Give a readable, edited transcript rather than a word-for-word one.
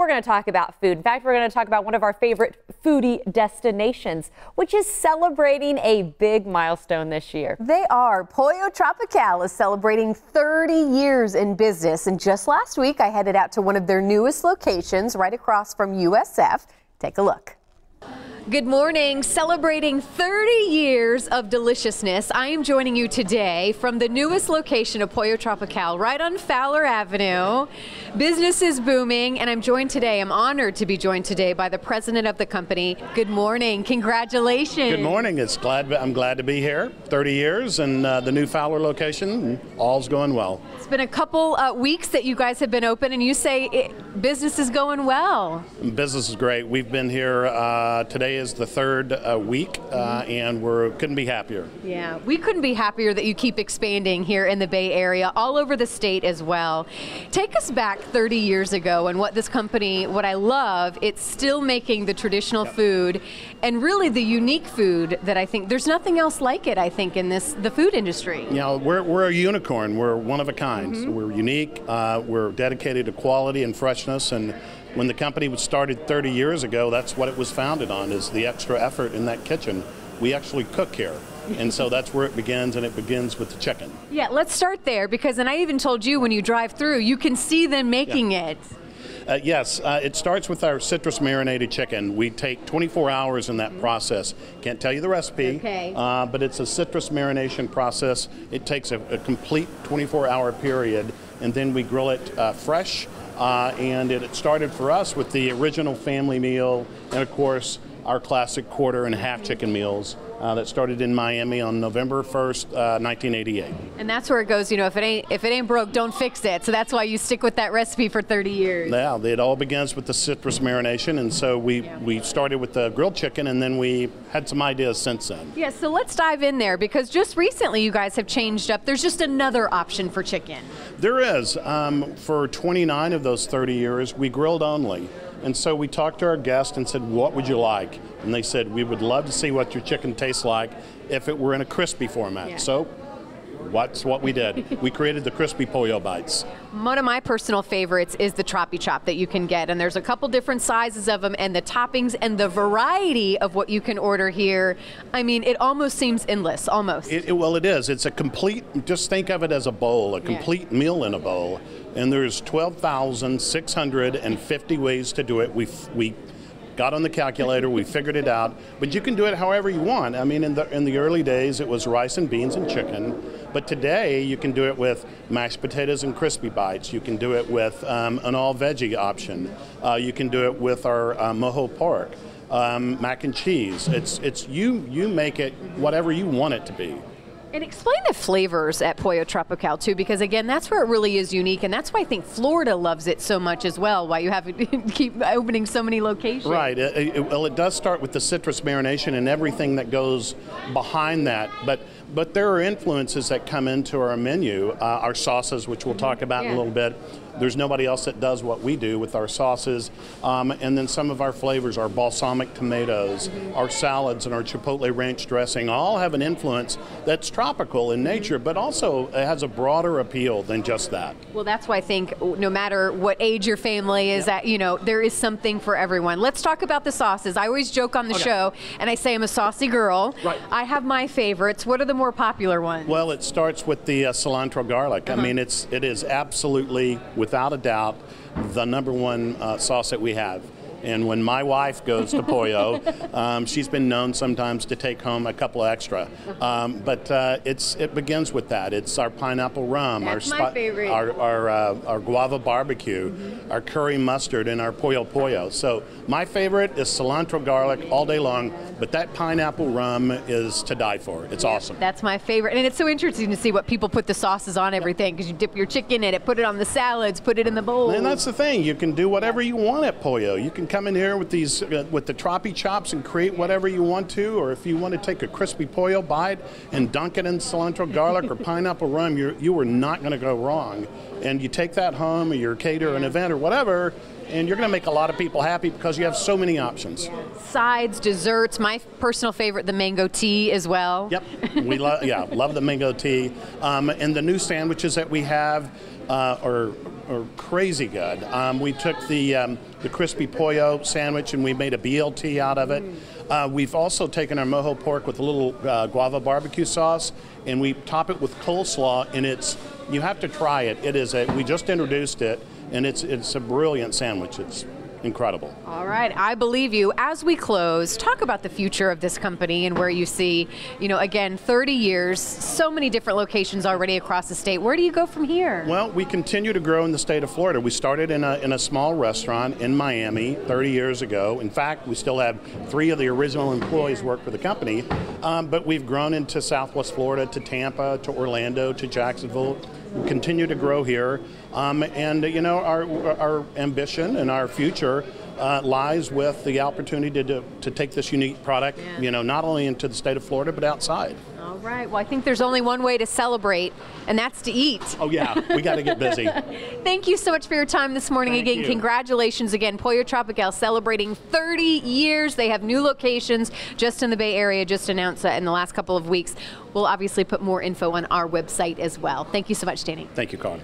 we're going to talk about food. In fact, we're going to talk about one of our favorite foodie destinations, which is celebrating a big milestone this year. They are. Pollo Tropical is celebrating 30 years in business. And just last week, I headed out to one of their newest locations right across from USF. Take a look. Good morning. Celebrating 30 years of deliciousness, I am joining you today from the newest location of Pollo Tropical, right on Fowler Avenue. Business is booming, and I'm honored to be joined today by the president of the company. Good morning. Congratulations. Good morning. I'm glad to be here. 30 years and the new Fowler location, all's going well. It's been a couple weeks that you guys have been open, and you say business is going well. Business is great. We've been here, today is the third week, and couldn't be happier. Yeah, we couldn't be happier that you keep expanding here in the Bay Area, all over the state as well. Take us back 30 years ago and what this company, what I love, it's still making the traditional food and really the unique food that I think, there's nothing else like it, I think, in the food industry. You know, we're a unicorn. We're one of a kind. So we're unique. We're dedicated to quality and freshness, and when the company was started 30 years ago, that's what it was founded on, is the extra effort in that kitchen. We actually cook here, and so that's where it begins, and it begins with the chicken. Yeah, let's start there, because, and I even told you when you drive through, you can see them making it. Yes, it starts with our citrus marinated chicken. We take 24 hours in that process. Can't tell you the recipe, but it's a citrus marination process. It takes a complete 24-hour period, and then we grill it fresh. And it started for us with the original family meal, and of course our classic quarter and half chicken meals that started in Miami on November 1st, 1988. And that's where it goes, you know, if it ain't broke, don't fix it. So that's why you stick with that recipe for 30 years. Yeah, it all begins with the citrus marination, and so we started with the grilled chicken, and then we had some ideas since then. Yeah, so let's dive in there, because just recently you guys have changed up. There's just another option for chicken. There is. For 29 of those 30 years, we grilled only. And so we talked to our guests and said, what would you like? And they said, we would love to see what your chicken tastes like if it were in a crispy format. Yeah. So that's what we did. We created the crispy pollo bites. One of my personal favorites is the Tropi Chop that you can get, and there's a couple different sizes of them, and the toppings and the variety of what you can order here. I mean, it almost seems endless, almost. Well, it is. It's a complete, just think of it as a bowl, a complete meal in a bowl. And there's 12,650 ways to do it. We got on the calculator, we figured it out, but you can do it however you want. I mean, in the early days, it was rice and beans and chicken, but today you can do it with mashed potatoes and crispy bites. You can do it with an all-veggie option. You can do it with our mojo pork, mac and cheese. You make it whatever you want it to be. And explain the flavors at Pollo Tropical too, because again, that's where it really is unique, and that's why I think Florida loves it so much as well, why you have to keep opening so many locations. Right. Well, it does start with the citrus marination and everything that goes behind that, but there are influences that come into our menu, our sauces, which we'll talk about in a little bit. There's nobody else that does what we do with our sauces. And then some of our flavors, our balsamic tomatoes, our salads, and our chipotle ranch dressing all have an influence that's tropical in nature, but also it has a broader appeal than just that. Well, that's why I think no matter what age your family is at, you know, there is something for everyone. Let's talk about the sauces. I always joke on the show, and I say I'm a saucy girl. Right. I have my favorites. What are the more popular ones? Well, it starts with the cilantro garlic. I mean, it is absolutely, without a doubt, the #1 sauce that we have. And when my wife goes to Pollo, she's been known sometimes to take home a couple extra. But it begins with that. It's our pineapple rum, our favorite, our guava barbecue, our curry mustard, and our pollo. So my favorite is cilantro garlic all day long, but that pineapple rum is to die for. It's awesome. That's my favorite. And it's so interesting to see what people put the sauces on everything, because you dip your chicken in it, put it on the salads, put it in the bowl. And that's the thing. You can do whatever you want at Pollo. You can come in here with these with the Tropi chops and create whatever you want to, or if you want to take a crispy pollo bite and dunk it in cilantro garlic or pineapple rum, you are not going to go wrong. And you take that home, or you cater an event or whatever, and you're going to make a lot of people happy because you have so many options. Sides, desserts, my personal favorite, the mango tea as well. Yep, we love the mango tea. And the new sandwiches that we have are crazy good. We took the the crispy pollo sandwich, and we made a BLT out of it. We've also taken our mojo pork with a little guava barbecue sauce, and we top it with coleslaw, and you have to try it. We just introduced it, and it's a brilliant sandwich. It's incredible. All right, I believe you. As we close, talk about the future of this company and where you see, again, 30 years, so many different locations already across the state. Where do you go from here? Well, we continue to grow in the state of Florida. We started in a small restaurant in Miami 30 years ago. In fact, we still have 3 of the original employees work for the company, but we've grown into Southwest Florida, to Tampa, to Orlando, to Jacksonville. We continue to grow here, and our ambition and our future lies with the opportunity to take this unique product, not only into the state of Florida but outside. All right. Well, I think there's only one way to celebrate, and that's to eat. Oh yeah, we got to get busy. Thank you so much for your time this morning. Thank you. Congratulations again. Pollo Tropical celebrating 30 years. They have new locations just in the Bay Area, just announced that in the last couple of weeks. We'll obviously put more info on our website as well. Thank you so much, Danny. Thank you, Connie.